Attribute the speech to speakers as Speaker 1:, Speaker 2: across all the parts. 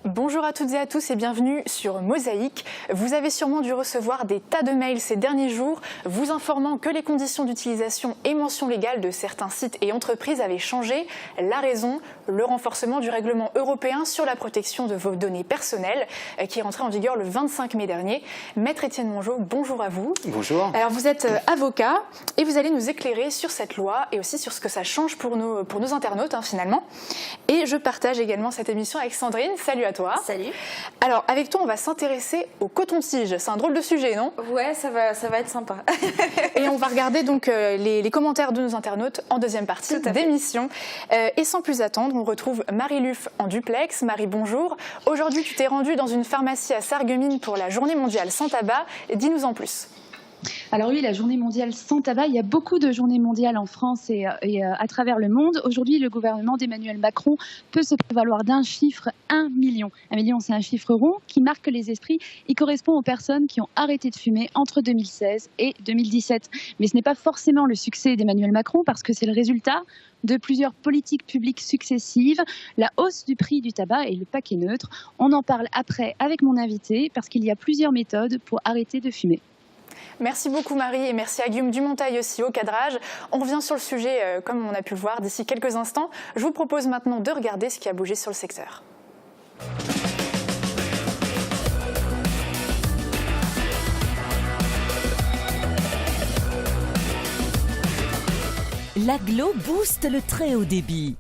Speaker 1: Bonjour à toutes et à tous et bienvenue sur Mosaïque. Vous avez sûrement dû recevoir des tas de mails ces derniers jours vous informant que les conditions d'utilisation et mention légale de certains sites et entreprises avaient changé. La raison, le renforcement du règlement européen sur la protection de vos données personnelles qui est rentré en vigueur le 25 mai dernier. Maître Étienne Mongeau, bonjour à vous.
Speaker 2: Bonjour.
Speaker 1: Alors vous êtes avocat et vous allez nous éclairer sur cette loi et aussi sur ce que ça change pour nos internautes finalement. Et je partage également cette émission avec Sandrine. Salut à toi.
Speaker 3: Salut.
Speaker 1: Alors, avec toi, on va s'intéresser au coton-tige. C'est un drôle de sujet, non?
Speaker 3: Ouais, ça va être sympa.
Speaker 1: Et on va regarder donc les commentaires de nos internautes en deuxième partie d'émission. Et sans plus attendre, on retrouve Marie Luff en duplex. Marie, bonjour. Aujourd'hui, tu t'es rendue dans une pharmacie à Sarreguemines pour la Journée mondiale sans tabac. Dis-nous en plus.
Speaker 4: Alors oui, la journée mondiale sans tabac, il y a beaucoup de journées mondiales en France et à travers le monde. Aujourd'hui, le gouvernement d'Emmanuel Macron peut se prévaloir d'un chiffre 1 million. 1 million, c'est un chiffre rond qui marque les esprits. Il correspond aux personnes qui ont arrêté de fumer entre 2016 et 2017. Mais ce n'est pas forcément le succès d'Emmanuel Macron parce que c'est le résultat de plusieurs politiques publiques successives, la hausse du prix du tabac et le paquet neutre. On en parle après avec mon invité parce qu'il y a plusieurs méthodes pour arrêter de fumer.
Speaker 1: Merci beaucoup Marie et merci à Guillaume Dumontail aussi au cadrage. On revient sur le sujet comme on a pu le voir d'ici quelques instants. Je vous propose maintenant de regarder ce qui a bougé sur le secteur.
Speaker 5: L'Aglo booste le très haut débit.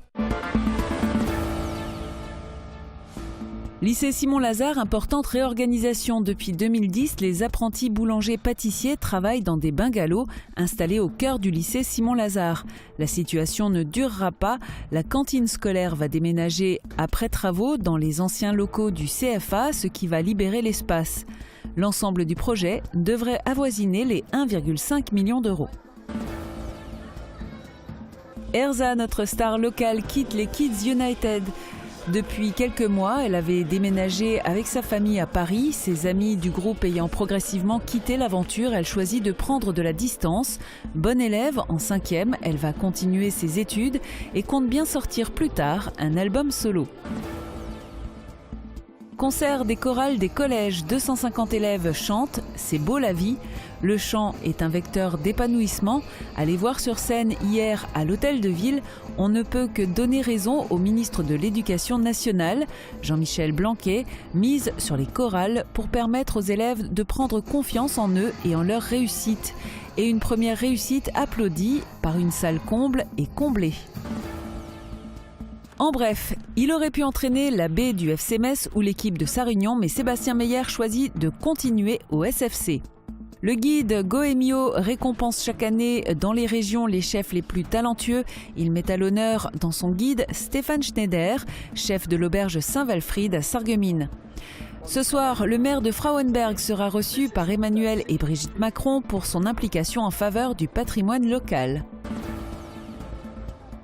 Speaker 5: Lycée Simon-Lazare, importante réorganisation. Depuis 2010, les apprentis boulangers-pâtissiers travaillent dans des bungalows installés au cœur du lycée Simon-Lazare. La situation ne durera pas. La cantine scolaire va déménager après travaux dans les anciens locaux du CFA, ce qui va libérer l'espace. L'ensemble du projet devrait avoisiner les 1,5 million d'euros. Erza, notre star locale, quitte les Kids United. Depuis quelques mois, elle avait déménagé avec sa famille à Paris. Ses amis du groupe ayant progressivement quitté l'aventure, elle choisit de prendre de la distance. Bonne élève, en 5e, elle va continuer ses études et compte bien sortir plus tard un album solo. Concert des chorales des collèges, 250 élèves chantent « C'est beau la vie ». Le chant est un vecteur d'épanouissement. Allez voir sur scène hier à l'Hôtel de Ville, on ne peut que donner raison au ministre de l'Éducation nationale, Jean-Michel Blanquer, mise sur les chorales pour permettre aux élèves de prendre confiance en eux et en leur réussite. Et une première réussite applaudie par une salle comble et comblée. En bref, il aurait pu entraîner la B du FC Metz ou l'équipe de Sarre-Union, mais Sébastien Meyer choisit de continuer au SFC. Le guide Goemio récompense chaque année dans les régions les chefs les plus talentueux. Il met à l'honneur dans son guide Stéphane Schneider, chef de l'auberge Saint-Walfried à Sarreguemines. Ce soir, le maire de Frauenberg sera reçu par Emmanuel et Brigitte Macron pour son implication en faveur du patrimoine local.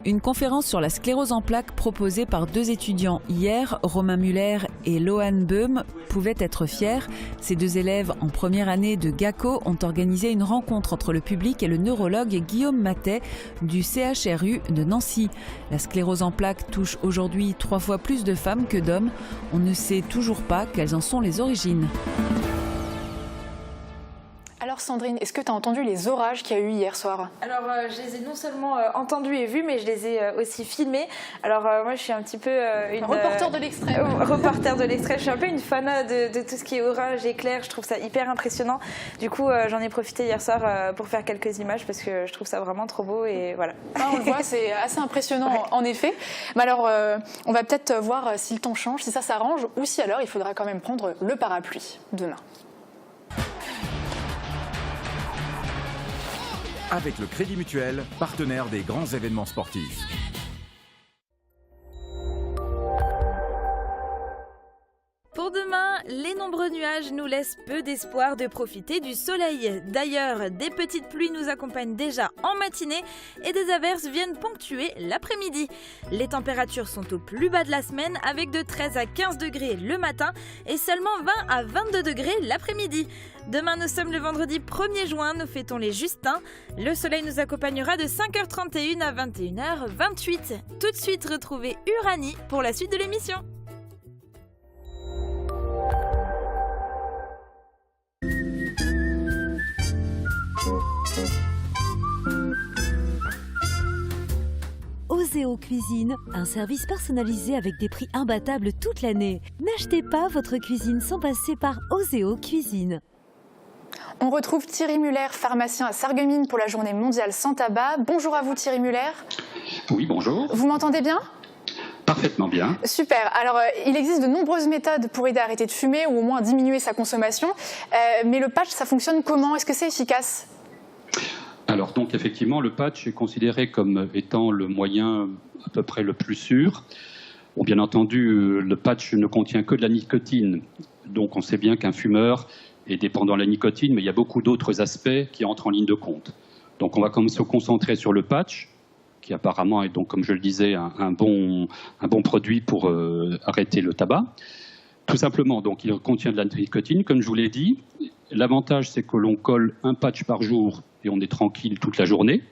Speaker 5: Une conférence sur la sclérose en plaques proposée par 2 étudiants hier, Romain Muller et Lohan Beum, pouvaient être fiers. Ces 2 élèves en première année de GACO ont organisé une rencontre entre le public et le neurologue Guillaume Matet du CHRU de Nancy. La sclérose en plaques touche aujourd'hui 3 fois plus de femmes que d'hommes. On ne sait toujours pas quelles en sont les origines.
Speaker 1: Alors Sandrine, est-ce que tu as entendu les orages qu'il y a eu hier soir?
Speaker 3: Alors je les ai non seulement entendus et vus, mais je les ai aussi filmés. Alors moi je suis un petit peu une
Speaker 1: reporter de l'extrait.
Speaker 3: Reporter de l'extrait. Je suis un peu une fan de tout ce qui est orage, éclair. Je trouve ça hyper impressionnant. Du coup j'en ai profité hier soir pour faire quelques images parce que je trouve ça vraiment trop beau et voilà.
Speaker 1: Ah, on le voit, c'est assez impressionnant en effet. Mais alors on va peut-être voir si le temps change, si ça s'arrange ou si alors il faudra quand même prendre le parapluie demain.
Speaker 6: Avec le Crédit Mutuel, partenaire des grands événements sportifs.
Speaker 7: Pour demain, les nombreux nuages
Speaker 2: nuages nous laissent peu d'espoir de profiter du soleil. D'ailleurs, des petites pluies nous accompagnent déjà en matinée et des averses viennent ponctuer l'après-midi. Les températures sont au plus bas de la semaine avec de 13 à 15 degrés le matin et seulement 20 à 22 degrés l'après-midi. Demain, nous sommes le vendredi 1er juin, nous fêtons les Justins. Le soleil nous accompagnera de 5h31 à 21h28. Tout de suite, retrouvez Uranie pour la suite de l'émission.
Speaker 7: Oseo Cuisine, un service personnalisé avec des prix imbattables toute l'année. N'achetez pas votre cuisine sans passer par Oseo Cuisine.
Speaker 1: On retrouve Thierry Muller, pharmacien à Sarreguemines pour la journée mondiale sans tabac. Bonjour à vous Thierry Muller.
Speaker 8: Oui, bonjour.
Speaker 1: Vous m'entendez bien ?
Speaker 8: Parfaitement bien.
Speaker 1: Super. Alors, il existe de nombreuses méthodes pour aider à arrêter de fumer ou au moins diminuer sa consommation. Mais le patch, ça fonctionne comment ? Est-ce que c'est efficace ?
Speaker 8: Alors donc effectivement, le patch est considéré comme étant le moyen à peu près le plus sûr. Bon, bien entendu, le patch ne contient que de la nicotine. Donc on sait bien qu'un fumeur est dépendant de la nicotine, mais il y a beaucoup d'autres aspects qui entrent en ligne de compte. Donc on va quand même se concentrer sur le patch, qui apparemment est donc, comme je le disais, un bon produit pour arrêter le tabac. Tout simplement, donc il contient de la nicotine, comme je vous l'ai dit. L'avantage, c'est que l'on colle un patch par jour et on est tranquille toute la journée.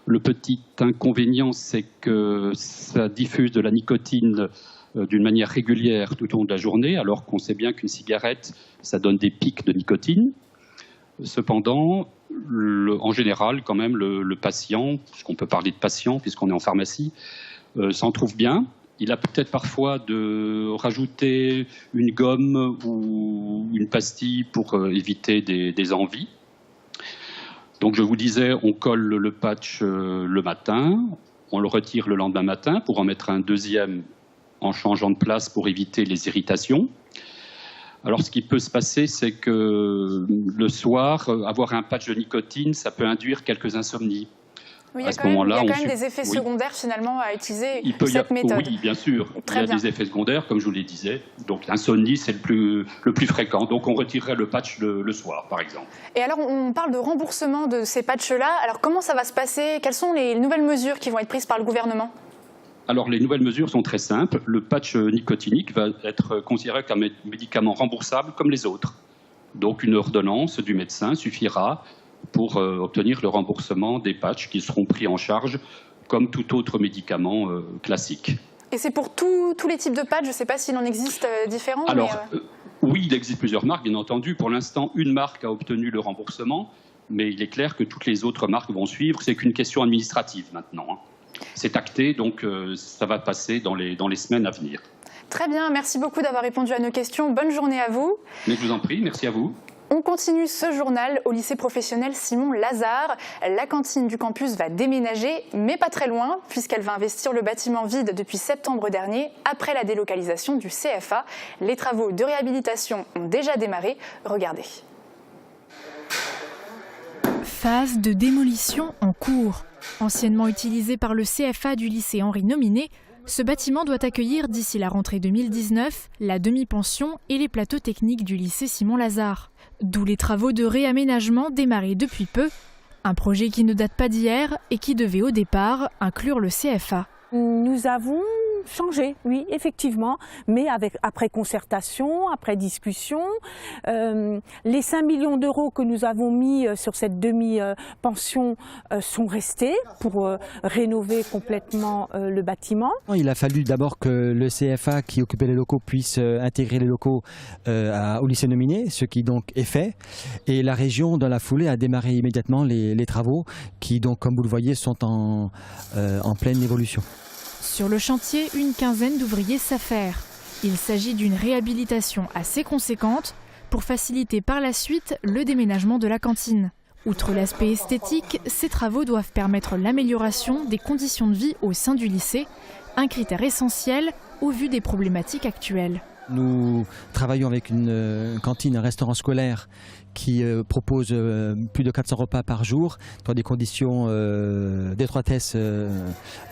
Speaker 8: Le petit inconvénient, c'est que ça diffuse de la nicotine d'une manière régulière tout au long de la journée, alors qu'on sait bien qu'une cigarette, ça donne des pics de nicotine. Cependant, en général, quand même, le patient, puisqu'on peut parler de patient, puisqu'on est en pharmacie, s'en trouve bien. Il a peut-être parfois de rajouter une gomme ou une pastille pour éviter des envies. Donc je vous disais, on colle le patch le matin, on le retire le lendemain matin pour en mettre un deuxième en changeant de place pour éviter les irritations. Alors ce qui peut se passer, c'est que le soir, avoir un patch de nicotine, ça peut induire quelques insomnies.
Speaker 1: Oui, il y a quand même des effets secondaires finalement à utiliser cette méthode.
Speaker 8: Oui, bien sûr. Il y a des effets secondaires, comme je vous le disais. Donc l'insomnie, c'est le plus fréquent. Donc on retirerait le patch le soir, par exemple.
Speaker 1: Et alors on parle de remboursement de ces patchs-là. Alors comment ça va se passer ? Quelles sont les nouvelles mesures qui vont être prises par le gouvernement ?
Speaker 8: Alors les nouvelles mesures sont très simples. Le patch nicotinique va être considéré comme un médicament remboursable comme les autres. Donc une ordonnance du médecin suffira pour obtenir le remboursement des patchs qui seront pris en charge comme tout autre médicament classique.
Speaker 1: Et c'est pour tous les types de patchs ? Je ne sais pas s'il en existe différents.
Speaker 8: Alors, oui, il existe plusieurs marques, bien entendu. Pour l'instant, une marque a obtenu le remboursement, mais il est clair que toutes les autres marques vont suivre. C'est qu'une question administrative maintenant. C'est acté, donc ça va passer dans les semaines à venir.
Speaker 1: Très bien, merci beaucoup d'avoir répondu à nos questions. Bonne journée à vous.
Speaker 8: Mais je vous en prie, merci à vous.
Speaker 1: On continue ce journal au lycée professionnel Simon Lazare. La cantine du campus va déménager, mais pas très loin, puisqu'elle va investir le bâtiment vide depuis septembre dernier, après la délocalisation du CFA. Les travaux de réhabilitation ont déjà démarré. Regardez.
Speaker 9: Phase de démolition en cours. Anciennement utilisé par le CFA du lycée Henri Nominé, ce bâtiment doit accueillir d'ici la rentrée 2019 la demi-pension et les plateaux techniques du lycée Simon Lazare. D'où les travaux de réaménagement démarrés depuis peu. Un projet qui ne date pas d'hier et qui devait au départ inclure le CFA.
Speaker 10: Nous avons changé, oui, effectivement, mais après concertation, après discussion. Les 5 millions d'euros que nous avons mis sur cette demi-pension sont restés pour rénover complètement le bâtiment.
Speaker 11: Il a fallu d'abord que le CFA qui occupait les locaux puisse intégrer les locaux au lycée Nominé, ce qui donc est fait. Et la région, dans la foulée, a démarré immédiatement les travaux qui, donc, comme vous le voyez, sont en pleine évolution.
Speaker 9: Sur le chantier, une quinzaine d'ouvriers s'affairent. Il s'agit d'une réhabilitation assez conséquente pour faciliter par la suite le déménagement de la cantine. Outre l'aspect esthétique, ces travaux doivent permettre l'amélioration des conditions de vie au sein du lycée, un critère essentiel au vu des problématiques actuelles.
Speaker 11: Nous travaillons avec une cantine, un restaurant scolaire qui propose plus de 400 repas par jour dans des conditions d'étroitesse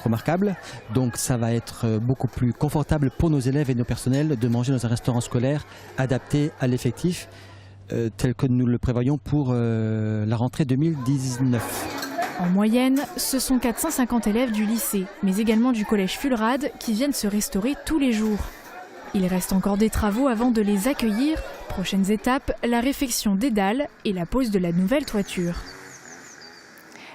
Speaker 11: remarquables. Donc ça va être beaucoup plus confortable pour nos élèves et nos personnels de manger dans un restaurant scolaire adapté à l'effectif tel que nous le prévoyons pour la rentrée 2019.
Speaker 9: En moyenne, ce sont 450 élèves du lycée, mais également du collège Fulrad qui viennent se restaurer tous les jours. Il reste encore des travaux avant de les accueillir. Prochaines étapes, la réfection des dalles et la pose de la nouvelle toiture.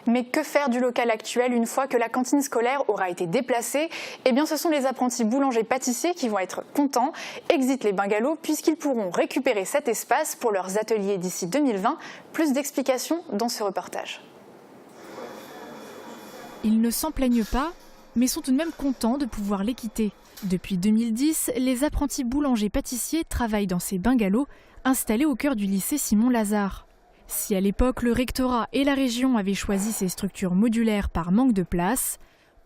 Speaker 1: Mais que faire du local actuel une fois que la cantine scolaire aura été déplacée? Eh bien, ce sont les apprentis boulangers-pâtissiers qui vont être contents. Exit les bungalows puisqu'ils pourront récupérer cet espace pour leurs ateliers d'ici 2020. Plus d'explications dans ce reportage.
Speaker 9: Ils ne s'en plaignent pas, mais sont tout de même contents de pouvoir les quitter. Depuis 2010, les apprentis boulangers-pâtissiers travaillent dans ces bungalows installés au cœur du lycée Simon-Lazare. Si à l'époque le rectorat et la région avaient choisi ces structures modulaires par manque de place,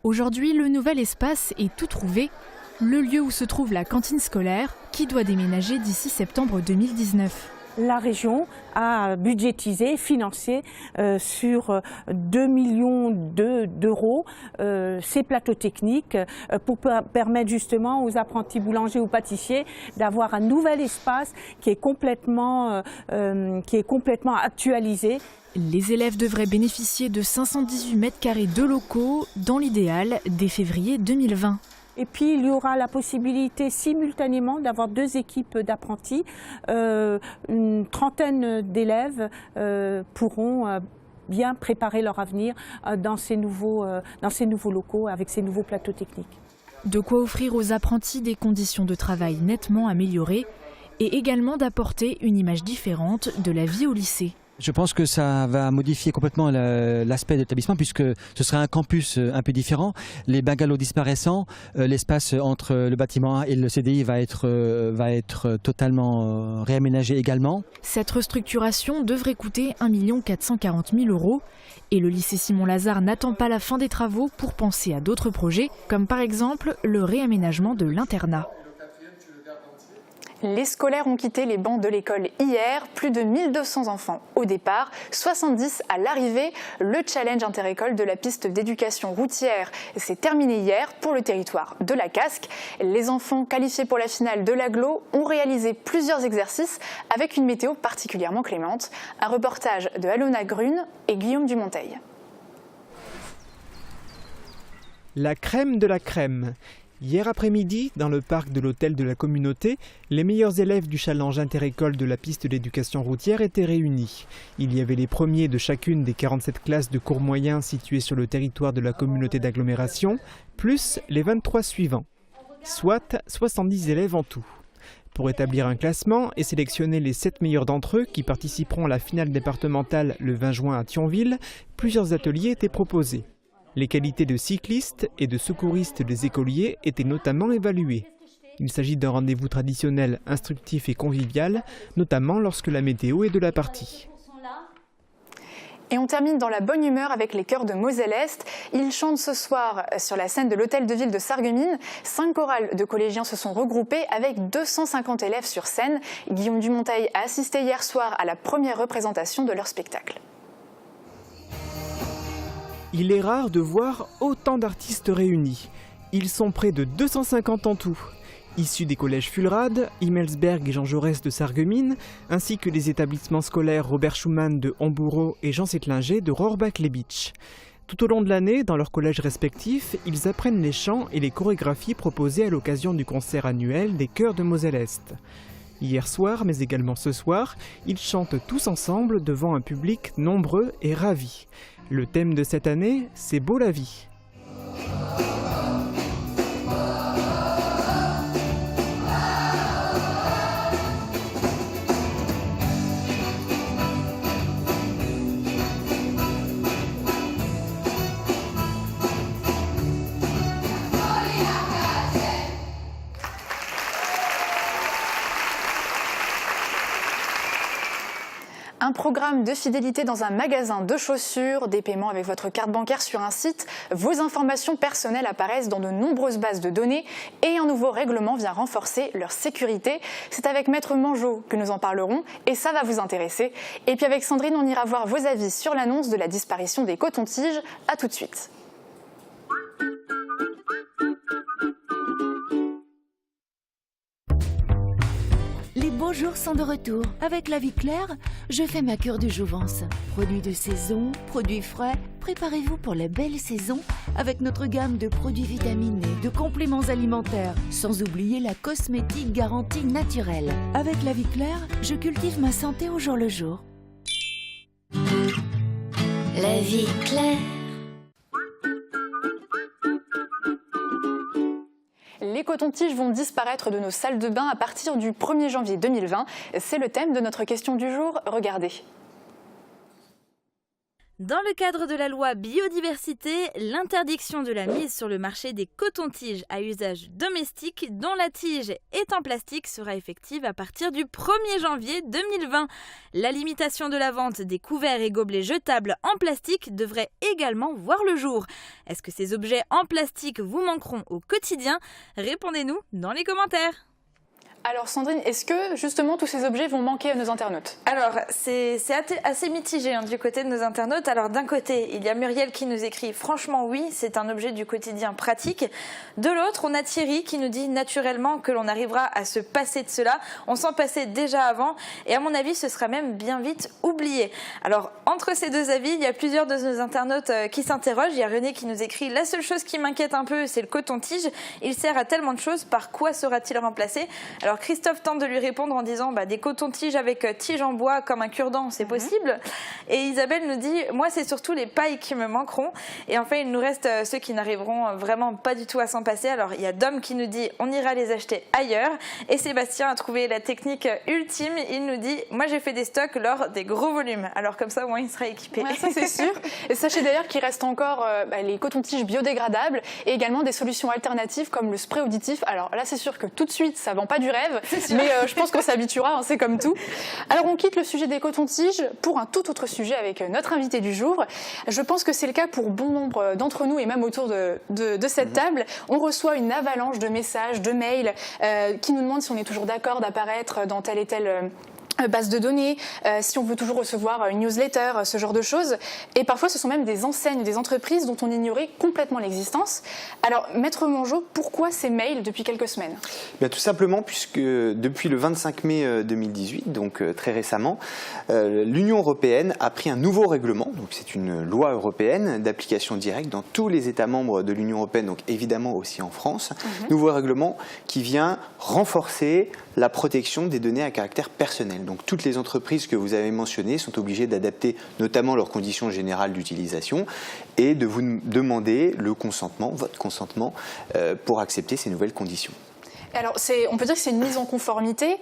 Speaker 9: aujourd'hui le nouvel espace est tout trouvé, le lieu où se trouve la cantine scolaire qui doit déménager d'ici septembre 2019.
Speaker 10: La région a budgétisé, financé sur 2 millions d'euros ces plateaux techniques pour permettre justement aux apprentis boulangers ou pâtissiers d'avoir un nouvel espace qui est complètement actualisé.
Speaker 9: Les élèves devraient bénéficier de 518 mètres carrés de locaux, dans l'idéal, dès février 2020.
Speaker 10: Et puis il y aura la possibilité simultanément d'avoir 2 équipes d'apprentis. Une trentaine d'élèves pourront bien préparer leur avenir dans ces nouveaux locaux avec ces nouveaux plateaux techniques.
Speaker 9: De quoi offrir aux apprentis des conditions de travail nettement améliorées et également d'apporter une image différente de la vie au lycée.
Speaker 11: Je pense que ça va modifier complètement l'aspect de l'établissement puisque ce sera un campus un peu différent. Les bungalows disparaissant, l'espace entre le bâtiment 1 et le CDI va être totalement réaménagé également.
Speaker 9: Cette restructuration devrait coûter 1 440 000 € et le lycée Simon-Lazare n'attend pas la fin des travaux pour penser à d'autres projets, comme par exemple le réaménagement de l'internat.
Speaker 1: Les scolaires ont quitté les bancs de l'école hier, plus de 1200 enfants au départ, 70 à l'arrivée. Le challenge interécole de la piste d'éducation routière s'est terminé hier pour le territoire de la Casque. Les enfants qualifiés pour la finale de l'agglo ont réalisé plusieurs exercices avec une météo particulièrement clémente. Un reportage de Alona Grune et Guillaume Dumonteil.
Speaker 12: La crème de la crème. Hier après-midi, dans le parc de l'hôtel de la communauté, les meilleurs élèves du challenge interécole de la piste d'éducation routière étaient réunis. Il y avait les premiers de chacune des 47 classes de cours moyens situées sur le territoire de la communauté d'agglomération, plus les 23 suivants, soit 70 élèves en tout. Pour établir un classement et sélectionner les 7 meilleurs d'entre eux qui participeront à la finale départementale le 20 juin à Thionville, plusieurs ateliers étaient proposés. Les qualités de cyclistes et de secouristes des écoliers étaient notamment évaluées. Il s'agit d'un rendez-vous traditionnel, instructif et convivial, notamment lorsque la météo est de la partie.
Speaker 1: Et on termine dans la bonne humeur avec les chœurs de Moselle-Est. Ils chantent ce soir sur la scène de l'hôtel de ville de Sarreguemines. 5 chorales de collégiens se sont regroupées avec 250 élèves sur scène. Guillaume Dumonteil a assisté hier soir à la première représentation de leur spectacle.
Speaker 12: Il est rare de voir autant d'artistes réunis. Ils sont près de 250 en tout, issus des collèges Fulrad, Himmelsberg et Jean Jaurès de Sarreguemines, ainsi que des établissements scolaires Robert Schumann de Homboureau et Jean Settlinger de Rohrbach-les-Bitches. Tout au long de l'année, dans leurs collèges respectifs, ils apprennent les chants et les chorégraphies proposées à l'occasion du concert annuel des chœurs de Moselle-Est. Hier soir, mais également ce soir, ils chantent tous ensemble devant un public nombreux et ravi. Le thème de cette année, c'est Beau la vie.
Speaker 1: Un programme de fidélité dans un magasin de chaussures, des paiements avec votre carte bancaire sur un site, vos informations personnelles apparaissent dans de nombreuses bases de données et un nouveau règlement vient renforcer leur sécurité. C'est avec Maître Mangeot que nous en parlerons et ça va vous intéresser. Et puis avec Sandrine, on ira voir vos avis sur l'annonce de la disparition des cotons-tiges. À tout de suite.
Speaker 13: Les beaux jours sont de retour. Avec La Vie Claire, je fais ma cure de jouvence. Produits de saison, produits frais, préparez-vous pour la belle saison avec notre gamme de produits vitaminés, de compléments alimentaires, sans oublier la cosmétique garantie naturelle. Avec La Vie Claire, je cultive ma santé au jour le jour.
Speaker 14: La Vie Claire.
Speaker 1: Les cotons-tiges vont disparaître de nos salles de bain à partir du 1er janvier 2020. C'est le thème de notre question du jour. Regardez.
Speaker 2: Dans le cadre de la loi biodiversité, l'interdiction de la mise sur le marché des cotons-tiges à usage domestique dont la tige est en plastique sera effective à partir du 1er janvier 2020. La limitation de la vente des couverts et gobelets jetables en plastique devrait également voir le jour. Est-ce que ces objets en plastique vous manqueront au quotidien? Répondez-nous dans les commentaires.
Speaker 1: Alors Sandrine, est-ce que justement tous ces objets vont manquer à nos internautes?
Speaker 3: Alors c'est assez mitigé du côté de nos internautes. Alors d'un côté, il y a Muriel qui nous écrit « Franchement oui, c'est un objet du quotidien pratique ». De l'autre, on a Thierry qui nous dit naturellement que l'on arrivera à se passer de cela. On s'en passait déjà avant et à mon avis, ce sera même bien vite oublié. Alors entre ces deux avis, il y a plusieurs de nos internautes qui s'interrogent. Il y a René qui nous écrit « La seule chose qui m'inquiète un peu, c'est le coton-tige. Il sert à tellement de choses, par quoi sera-t-il remplacé ?» Alors Christophe tente de lui répondre en disant des cotons-tiges avec tiges en bois comme un cure-dent, c'est possible. Et Isabelle nous dit moi c'est surtout les pailles qui me manqueront. Et enfin il nous reste ceux qui n'arriveront vraiment pas du tout à s'en passer. Alors il y a Dom qui nous dit on ira les acheter ailleurs. Et Sébastien a trouvé la technique ultime. Il nous dit moi j'ai fait des stocks lors des gros volumes. Alors comme ça au moins il sera équipé.
Speaker 1: Ouais, ça c'est sûr. Et sachez d'ailleurs qu'il reste encore les cotons-tiges biodégradables et également des solutions alternatives comme le spray auditif. Alors là c'est sûr que tout de suite ça vend pas du rêve. Mais je pense qu'on s'habituera, c'est comme tout. Alors on quitte le sujet des cotons-tiges pour un tout autre sujet avec notre invité du jour. Je pense que c'est le cas pour bon nombre d'entre nous et même autour de cette table. On reçoit une avalanche de messages, de mails qui nous demandent si on est toujours d'accord d'apparaître dans telle et telle base de données, si on veut toujours recevoir une newsletter, ce genre de choses. Et parfois, ce sont même des enseignes, des entreprises dont on ignorait complètement l'existence. Alors, Maître Mangeot, pourquoi ces mails depuis quelques semaines?
Speaker 15: Tout simplement puisque depuis le 25 mai 2018, donc très récemment, l'Union européenne a pris un nouveau règlement, donc c'est une loi européenne d'application directe dans tous les États membres de l'Union européenne, donc évidemment aussi en France, nouveau règlement qui vient renforcer la protection des données à caractère personnel. Donc toutes les entreprises que vous avez mentionnées sont obligées d'adapter notamment leurs conditions générales d'utilisation et de vous demander le consentement, votre consentement, pour accepter ces nouvelles conditions.
Speaker 1: Alors, on peut dire que c'est une mise en conformité.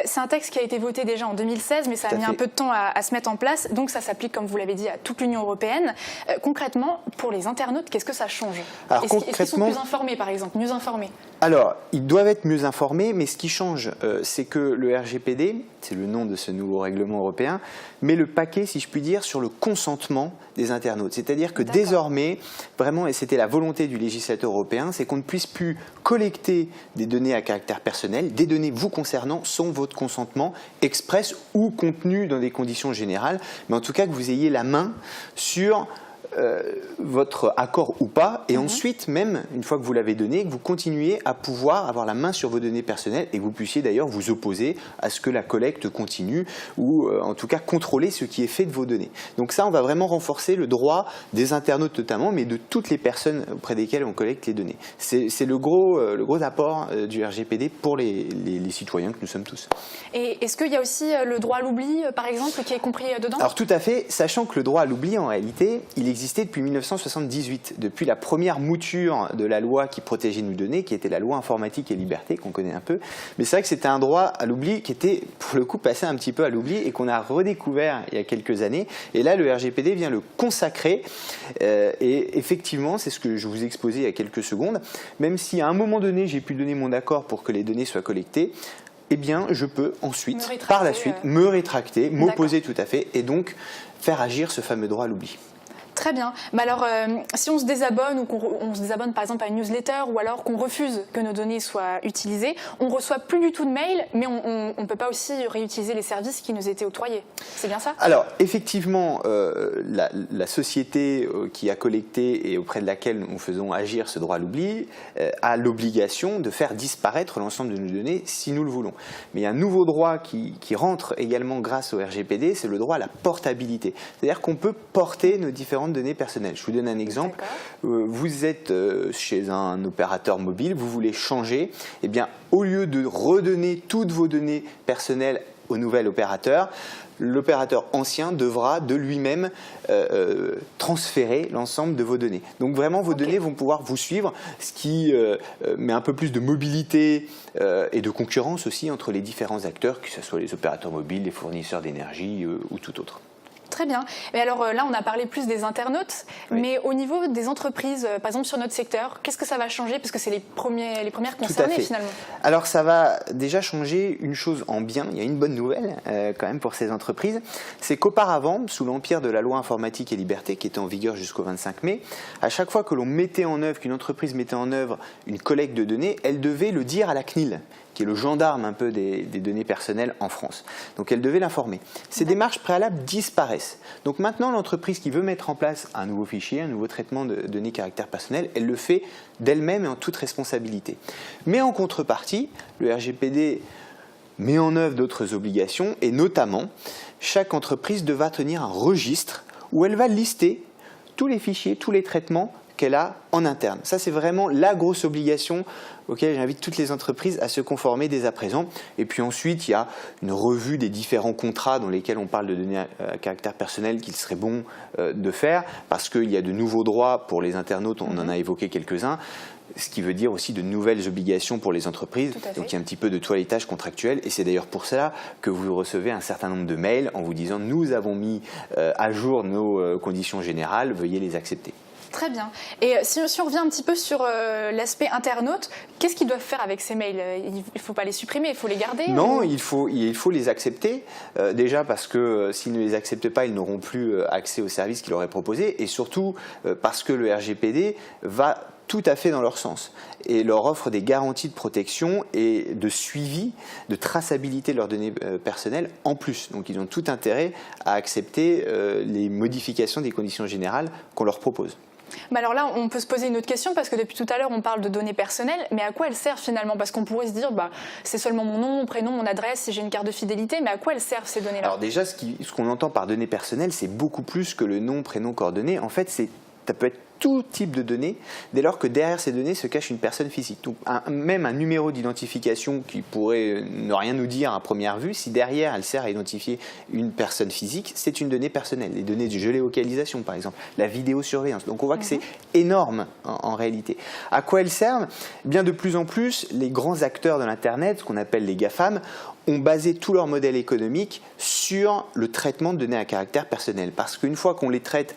Speaker 1: C'est un texte qui a été voté déjà en 2016, mais ça a mis un peu de temps à se mettre en place. Donc, ça s'applique, comme vous l'avez dit, à toute l'Union européenne. Concrètement, pour les internautes, qu'est-ce que ça change? Est-ce qu'ils sont plus informés, par exemple, mieux informés?
Speaker 15: Alors, ils doivent être mieux informés, mais ce qui change, c'est que le RGPD, c'est le nom de ce nouveau règlement européen, met le paquet, si je puis dire, sur le consentement des internautes. C'est-à-dire que désormais, vraiment, et c'était la volonté du législateur européen, c'est qu'on ne puisse plus collecter des données à caractère personnel, des données vous concernant sans votre consentement express ou contenu dans des conditions générales, mais en tout cas que vous ayez la main sur votre accord ou pas, et ensuite, même une fois que vous l'avez donné, que vous continuez à pouvoir avoir la main sur vos données personnelles et que vous puissiez d'ailleurs vous opposer à ce que la collecte continue ou en tout cas contrôler ce qui est fait de vos données. Donc ça, on va vraiment renforcer le droit des internautes notamment, mais de toutes les personnes auprès desquelles on collecte les données. C'est le gros apport du RGPD pour les citoyens que nous sommes tous.
Speaker 1: Et est-ce qu'il y a aussi le droit à l'oubli, par exemple, qui est compris dedans?
Speaker 15: Alors tout à fait, sachant que le droit à l'oubli, en réalité, il existe depuis 1978, depuis la première mouture de la loi qui protégeait nos données, qui était la loi informatique et liberté, qu'on connaît un peu. Mais c'est vrai que c'était un droit à l'oubli qui était, pour le coup, passé un petit peu à l'oubli et qu'on a redécouvert il y a quelques années. Et là, le RGPD vient le consacrer. Et effectivement, c'est ce que je vous exposais il y a quelques secondes, même si à un moment donné, j'ai pu donner mon accord pour que les données soient collectées, eh bien, je peux ensuite, par la suite, me rétracter, m'opposer tout à fait, et donc faire agir ce fameux droit à l'oubli.
Speaker 1: Très bien. Mais alors, si on se désabonne ou qu'on se désabonne par exemple à une newsletter ou alors qu'on refuse que nos données soient utilisées, on ne reçoit plus du tout de mail, mais on ne peut pas aussi réutiliser les services qui nous étaient octroyés. C'est bien ça?
Speaker 15: Alors, effectivement, la société qui a collecté et auprès de laquelle nous faisons agir ce droit à l'oubli a l'obligation de faire disparaître l'ensemble de nos données si nous le voulons. Mais il y a un nouveau droit qui rentre également grâce au RGPD, c'est le droit à la portabilité. C'est-à-dire qu'on peut porter nos différentes données personnelles. Je vous donne un exemple. Vous êtes chez un opérateur mobile, vous voulez changer, eh bien, au lieu de redonner toutes vos données personnelles au nouvel opérateur, l'opérateur ancien devra de lui-même transférer l'ensemble de vos données. Donc vraiment, vos données vont pouvoir vous suivre, ce qui met un peu plus de mobilité et de concurrence aussi entre les différents acteurs, que ce soit les opérateurs mobiles, les fournisseurs d'énergie ou tout autre.
Speaker 1: Très bien. Mais alors là, on a parlé plus des internautes, mais au niveau des entreprises, par exemple sur notre secteur, qu'est-ce que ça va changer? Parce que c'est les premières concernées finalement.
Speaker 15: Alors ça va déjà changer une chose en bien, il y a une bonne nouvelle quand même pour ces entreprises, c'est qu'auparavant, sous l'empire de la loi informatique et liberté qui était en vigueur jusqu'au 25 mai, à chaque fois que l'on mettait en œuvre, qu'une entreprise mettait en œuvre une collecte de données, elle devait le dire à la CNIL, qui est le gendarme un peu des données personnelles en France. Donc elle devait l'informer. Ces démarches préalables disparaissent. Donc maintenant, l'entreprise qui veut mettre en place un nouveau fichier, un nouveau traitement de données caractère personnel, elle le fait d'elle-même et en toute responsabilité. Mais en contrepartie, le RGPD met en œuvre d'autres obligations et notamment, chaque entreprise devra tenir un registre où elle va lister tous les fichiers, tous les traitements qu'elle a en interne. Ça, c'est vraiment la grosse obligation auquel j'invite toutes les entreprises à se conformer dès à présent. Et puis ensuite, il y a une revue des différents contrats dans lesquels on parle de données à caractère personnel qu'il serait bon de faire, parce qu'il y a de nouveaux droits pour les internautes, on en a évoqué quelques-uns, ce qui veut dire aussi de nouvelles obligations pour les entreprises. Donc il y a un petit peu de toilettage contractuel, et c'est d'ailleurs pour cela que vous recevez un certain nombre de mails en vous disant « nous avons mis à jour nos conditions générales, veuillez les accepter ».
Speaker 1: Très bien. Et si on revient un petit peu sur l'aspect internaute, qu'est-ce qu'ils doivent faire avec ces mails? Il ne faut pas les supprimer, il faut les garder?
Speaker 15: Non, il faut les accepter. Déjà parce que s'ils ne les acceptent pas, ils n'auront plus accès aux services qu'ils auraient proposés. Et surtout parce que le RGPD va tout à fait dans leur sens et leur offre des garanties de protection et de suivi, de traçabilité de leurs données personnelles en plus. Donc ils ont tout intérêt à accepter les modifications des conditions générales qu'on leur propose.
Speaker 1: Mais alors là, on peut se poser une autre question parce que depuis tout à l'heure, on parle de données personnelles, mais à quoi elles servent finalement? Parce qu'on pourrait se dire, c'est seulement mon nom, mon prénom, mon adresse, si j'ai une carte de fidélité, mais à quoi elles servent ces données-là?
Speaker 15: Alors déjà, ce qu'on entend par données personnelles, c'est beaucoup plus que le nom, prénom, coordonnées. En fait, ça peut être tout type de données, dès lors que derrière ces données se cache une personne physique. Donc même un numéro d'identification qui pourrait ne rien nous dire à première vue, si derrière elle sert à identifier une personne physique, c'est une donnée personnelle. Les données de géolocalisation par exemple, la vidéosurveillance. Donc on voit que c'est énorme en réalité. À quoi elles servent? Bien de plus en plus, les grands acteurs de l'Internet, ce qu'on appelle les GAFAM, ont basé tout leur modèle économique sur le traitement de données à caractère personnel. Parce qu'une fois qu'on les traite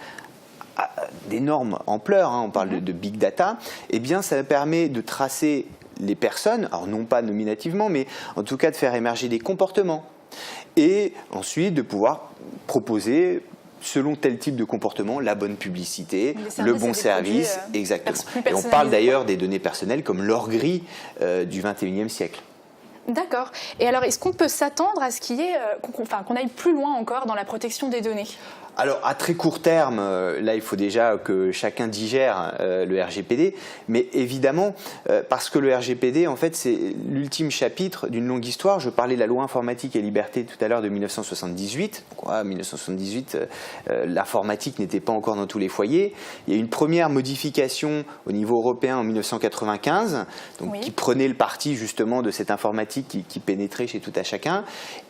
Speaker 15: d'énormes ampleurs, on parle de big data, eh bien ça permet de tracer les personnes, alors non pas nominativement, mais en tout cas de faire émerger des comportements et ensuite de pouvoir proposer selon tel type de comportement, la bonne publicité, le bon service, exactement. Et on parle d'ailleurs des données personnelles comme l'or gris du 21e siècle.
Speaker 1: D'accord. Et alors, est-ce qu'on peut s'attendre à ce qu'il y ait, qu'on aille plus loin encore dans la protection des données?
Speaker 15: Alors, à très court terme, là, il faut déjà que chacun digère le RGPD, mais évidemment, parce que le RGPD, en fait, c'est l'ultime chapitre d'une longue histoire. Je parlais de la loi informatique et liberté tout à l'heure de 1978. En 1978, l'informatique n'était pas encore dans tous les foyers. Il y a eu une première modification au niveau européen en 1995, donc qui prenait le parti justement de cette informatique qui pénétrait chez tout à chacun.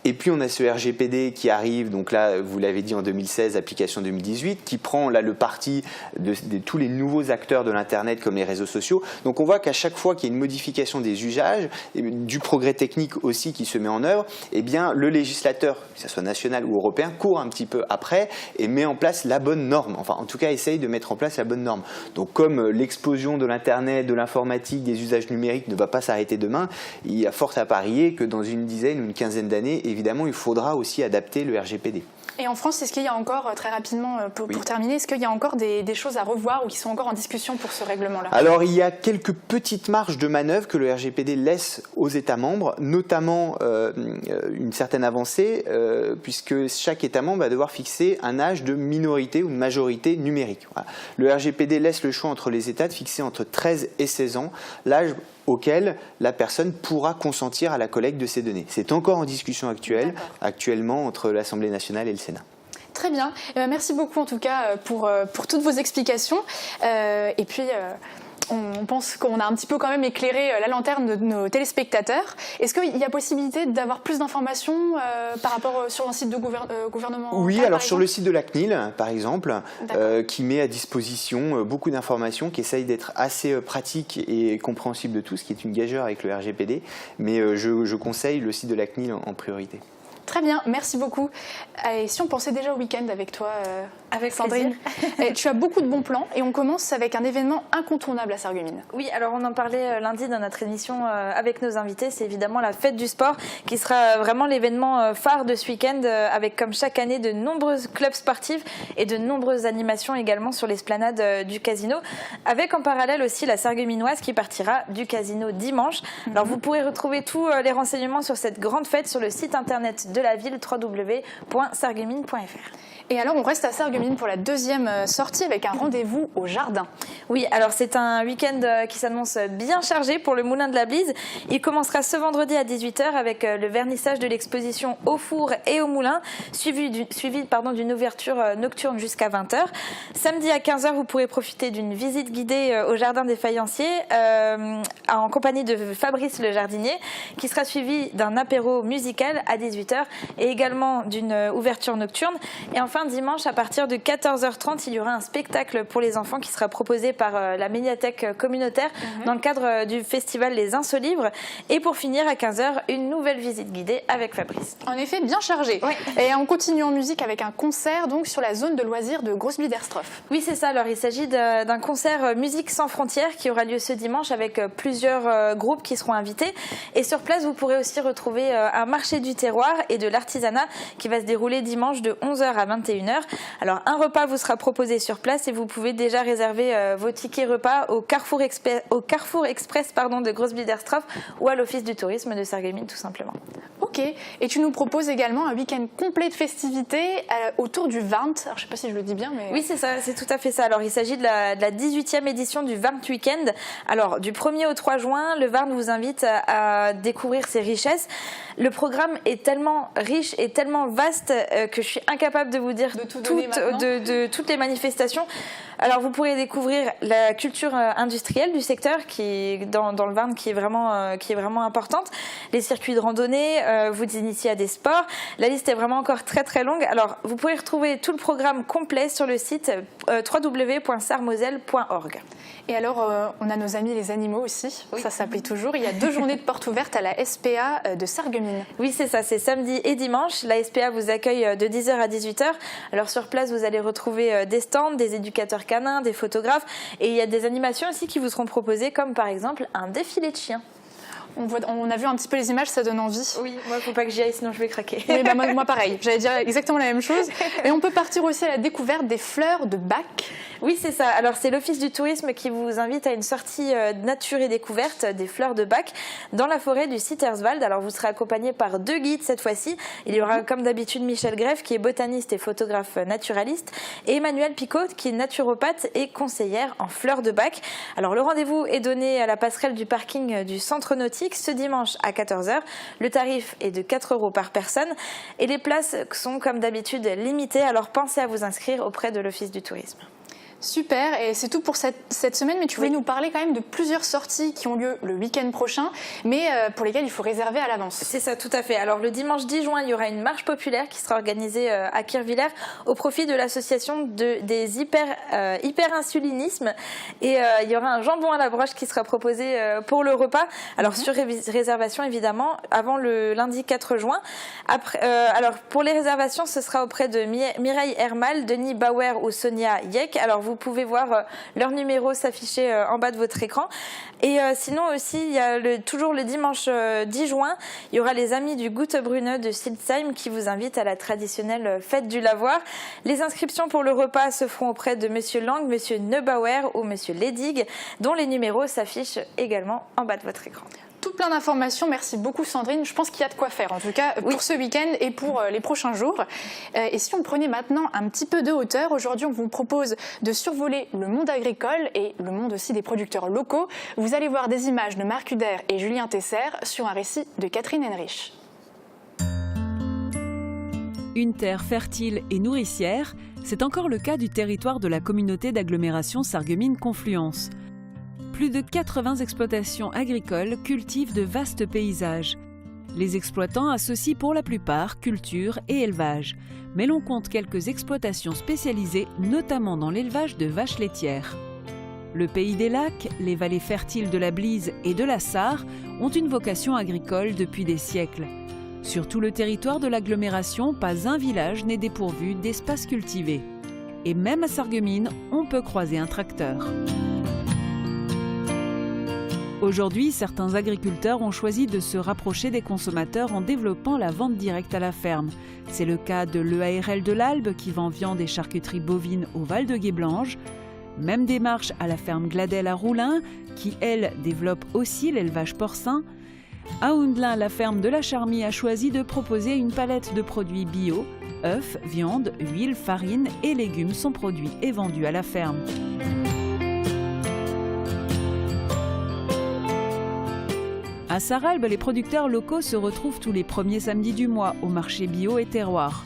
Speaker 15: Et puis, on a ce RGPD qui arrive, donc là, vous l'avez dit, en 2016, applications 2018, qui prend là le parti de tous les nouveaux acteurs de l'Internet comme les réseaux sociaux. Donc on voit qu'à chaque fois qu'il y a une modification des usages, et du progrès technique aussi qui se met en œuvre, eh bien, le législateur, que ce soit national ou européen, court un petit peu après et met en place la bonne norme. Enfin, en tout cas, essaye de mettre en place la bonne norme. Donc comme l'explosion de l'Internet, de l'informatique, des usages numériques ne va pas s'arrêter demain, il y a fort à parier que dans une dizaine ou une quinzaine d'années, évidemment, il faudra aussi adapter le RGPD.
Speaker 1: Et en France, est-ce qu'il y a encore, très rapidement, pour terminer, est-ce qu'il y a encore des choses à revoir ou qui sont encore en discussion pour ce règlement-là?
Speaker 15: Alors, il y a quelques petites marges de manœuvre que le RGPD laisse aux États membres, notamment une certaine avancée, puisque chaque État membre va devoir fixer un âge de minorité ou de majorité numérique. Voilà. Le RGPD laisse le choix entre les États de fixer entre 13 et 16 ans l'âge auquel la personne pourra consentir à la collecte de ces données. C'est encore en discussion actuellement entre l'Assemblée nationale et le Sénat.
Speaker 1: Très bien. Merci beaucoup en tout cas pour toutes vos explications. Et puis on pense qu'on a un petit peu quand même éclairé la lanterne de nos téléspectateurs. Est-ce qu'il y a possibilité d'avoir plus d'informations par rapport sur un site de gouvernement?
Speaker 15: Oui, alors sur le site de la CNIL, par exemple, qui met à disposition beaucoup d'informations, qui essaye d'être assez pratique et compréhensible de tous, qui est une gageure avec le RGPD. Mais je conseille le site de la CNIL en priorité.
Speaker 1: Très bien, merci beaucoup. Et si on pensait déjà au week-end avec toi,
Speaker 3: avec
Speaker 1: Sandrine, tu as beaucoup de bons plans et on commence avec un événement incontournable à Sarreguemines.
Speaker 3: Oui, alors on en parlait lundi dans notre émission avec nos invités, c'est évidemment la fête du sport qui sera vraiment l'événement phare de ce week-end avec comme chaque année de nombreux clubs sportifs et de nombreuses animations également sur l'esplanade du casino, avec en parallèle aussi la Sarregueminoise qui partira du casino dimanche. Alors vous pourrez retrouver tous les renseignements sur cette grande fête sur le site internet de la ville, www.sarreguemines.fr.
Speaker 1: Et alors on reste à Sarreguemines pour la deuxième sortie avec un rendez-vous au jardin.
Speaker 3: Oui, alors c'est un week-end qui s'annonce bien chargé pour le Moulin de la Blise. Il commencera ce vendredi à 18h avec le vernissage de l'exposition au four et au moulin, suivi d'une ouverture nocturne jusqu'à 20h. Samedi à 15h, vous pourrez profiter d'une visite guidée au jardin des faïenciers en compagnie de Fabrice le jardinier, qui sera suivi d'un apéro musical à 18h et également d'une ouverture nocturne. Et enfin, dimanche, à partir de 14h30, il y aura un spectacle pour les enfants qui sera proposé par la médiathèque communautaire dans le cadre du festival Les Insolibres. Et pour finir, à 15h, une nouvelle visite guidée avec Fabrice.
Speaker 1: En effet, bien chargé. Oui. Et on continue en musique avec un concert donc, sur la zone de loisirs de Großbiederstroff.
Speaker 3: Oui, c'est ça. Alors, il s'agit d'un concert Musique sans frontières qui aura lieu ce dimanche avec plusieurs groupes qui seront invités. Et sur place, vous pourrez aussi retrouver un marché du terroir et de l'artisanat qui va se dérouler dimanche de 11h à 21h. Alors un repas vous sera proposé sur place et vous pouvez déjà réserver vos tickets repas au Carrefour Express de Großbiederstroff ou à l'Office du tourisme de Sarreguemines tout simplement.
Speaker 1: Ok, et tu nous proposes également un week-end complet de festivités autour du Warnt. Alors je ne sais pas si je le dis bien, mais...
Speaker 3: Oui, c'est ça, c'est tout à fait ça. Alors il s'agit de la 18e édition du Warnt Weekend. Alors du 1er au 3 juin, le Warnt vous invite à découvrir ses richesses. Le programme est tellement riche et tellement vaste que je suis incapable de vous dire de toutes les manifestations. Alors vous pourrez découvrir la culture industrielle du secteur qui dans le Warnt qui est vraiment importante, les circuits de randonnée, vous initier à des sports. La liste est vraiment encore très très longue. Alors vous pouvez retrouver tout le programme complet sur le site www.sarmoselle.org.
Speaker 1: Et alors on a nos amis les animaux aussi, oui. Ça s'appelle toujours. Il y a 2 journées de portes ouvertes à la SPA de Sarreguemines.
Speaker 3: Oui, c'est ça, c'est samedi et dimanche. La SPA vous accueille de 10h à 18h. Alors sur place, vous allez retrouver des stands, des éducateurs canins, des photographes et il y a des animations aussi qui vous seront proposées comme par exemple un défilé de chiens.
Speaker 1: On a vu un petit peu les images, ça donne envie.
Speaker 3: Oui, moi, il ne faut pas que j'y aille, sinon je vais craquer.
Speaker 1: Oui, bah, moi pareil, j'allais dire exactement la même chose. Et on peut partir aussi à la découverte des fleurs de Bach.
Speaker 3: Oui, c'est ça. Alors, c'est l'Office du tourisme qui vous invite à une sortie nature et découverte des fleurs de Bach dans la forêt du Sitterswald. Alors, vous serez accompagné par 2 guides cette fois-ci. Il y aura, comme d'habitude, Michel Greff, qui est botaniste et photographe naturaliste, et Emmanuel Picot, qui est naturopathe et conseillère en fleurs de Bach. Alors, le rendez-vous est donné à la passerelle du parking du centre nautique ce dimanche à 14h. Le tarif est de 4 € par personne et les places sont comme d'habitude limitées, alors pensez à vous inscrire auprès de l'Office du tourisme.
Speaker 1: Super, et c'est tout pour cette semaine, mais tu voulais nous parler quand même de plusieurs sorties qui ont lieu le week-end prochain, mais pour lesquelles il faut réserver à l'avance.
Speaker 3: C'est ça, tout à fait. Alors le dimanche 10 juin, il y aura une marche populaire qui sera organisée à Kirchwiller au profit de l'association des hyperinsulinismes, et il y aura un jambon à la broche qui sera proposé pour le repas. Alors sur réservation évidemment, avant le lundi 4 juin. Après, alors pour les réservations, ce sera auprès de Mireille Hermal, Denis Bauer ou Sonia Yek. Alors vous pouvez voir leur numéro s'afficher en bas de votre écran. Et sinon aussi, il y a toujours le dimanche 10 juin, il y aura les amis du Guttebrunne de Silsheim qui vous invitent à la traditionnelle fête du lavoir. Les inscriptions pour le repas se feront auprès de Monsieur Lang, Monsieur Neubauer ou Monsieur Ledig, dont les numéros s'affichent également en bas de votre écran.
Speaker 1: Tout plein d'informations, merci beaucoup Sandrine. Je pense qu'il y a de quoi faire, en tout cas pour ce week-end et pour les prochains jours. Et si on prenait maintenant un petit peu de hauteur, aujourd'hui on vous propose de survoler le monde agricole et le monde aussi des producteurs locaux. Vous allez voir des images de Marc Huder et Julien Tesser sur un récit de Catherine Henrich.
Speaker 5: Une terre fertile et nourricière, c'est encore le cas du territoire de la communauté d'agglomération Sarreguemines-Confluence. Plus de 80 exploitations agricoles cultivent de vastes paysages. Les exploitants associent pour la plupart culture et élevage, mais l'on compte quelques exploitations spécialisées, notamment dans l'élevage de vaches laitières. Le pays des lacs, les vallées fertiles de la Blise et de la Sarre ont une vocation agricole depuis des siècles. Sur tout le territoire de l'agglomération, pas un village n'est dépourvu d'espaces cultivés. Et même à Sarreguemines, on peut croiser un tracteur. Aujourd'hui, certains agriculteurs ont choisi de se rapprocher des consommateurs en développant la vente directe à la ferme. C'est le cas de l'EARL de l'Albe qui vend viande et charcuterie bovine au Val de Guéblange. Même démarche à la ferme Gladel à Roulin qui, elle, développe aussi l'élevage porcin. À Houndelin, la ferme de la Charmie a choisi de proposer une palette de produits bio. Œufs, viande, huile, farine et légumes sont produits et vendus à la ferme. À Sarralbe, les producteurs locaux se retrouvent tous les premiers samedis du mois au marché bio et terroir.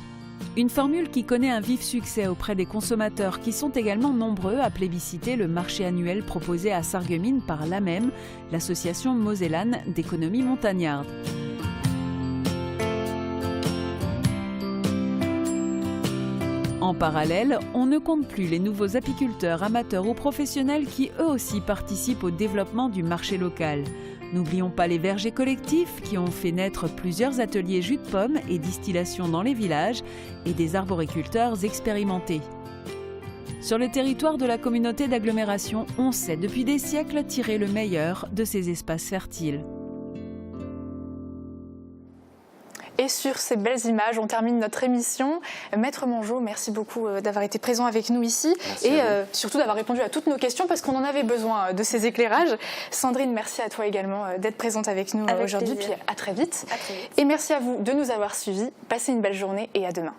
Speaker 5: Une formule qui connaît un vif succès auprès des consommateurs qui sont également nombreux à plébisciter le marché annuel proposé à Sarreguemines par l'AMEM, l'association mosellane d'économie montagnarde. En parallèle, on ne compte plus les nouveaux apiculteurs, amateurs ou professionnels qui eux aussi participent au développement du marché local. N'oublions pas les vergers collectifs qui ont fait naître plusieurs ateliers jus de pommes et distillation dans les villages et des arboriculteurs expérimentés. Sur le territoire de la communauté d'agglomération, on sait depuis des siècles tirer le meilleur de ces espaces fertiles.
Speaker 1: Et sur ces belles images, on termine notre émission. Maître Mongeau, merci beaucoup d'avoir été présent avec nous ici et surtout d'avoir répondu à toutes nos questions parce qu'on en avait besoin de ces éclairages. Sandrine, merci à toi également d'être présente avec nous aujourd'hui. Puis à très vite. Et merci à vous de nous avoir suivis. Passez une belle journée et à demain.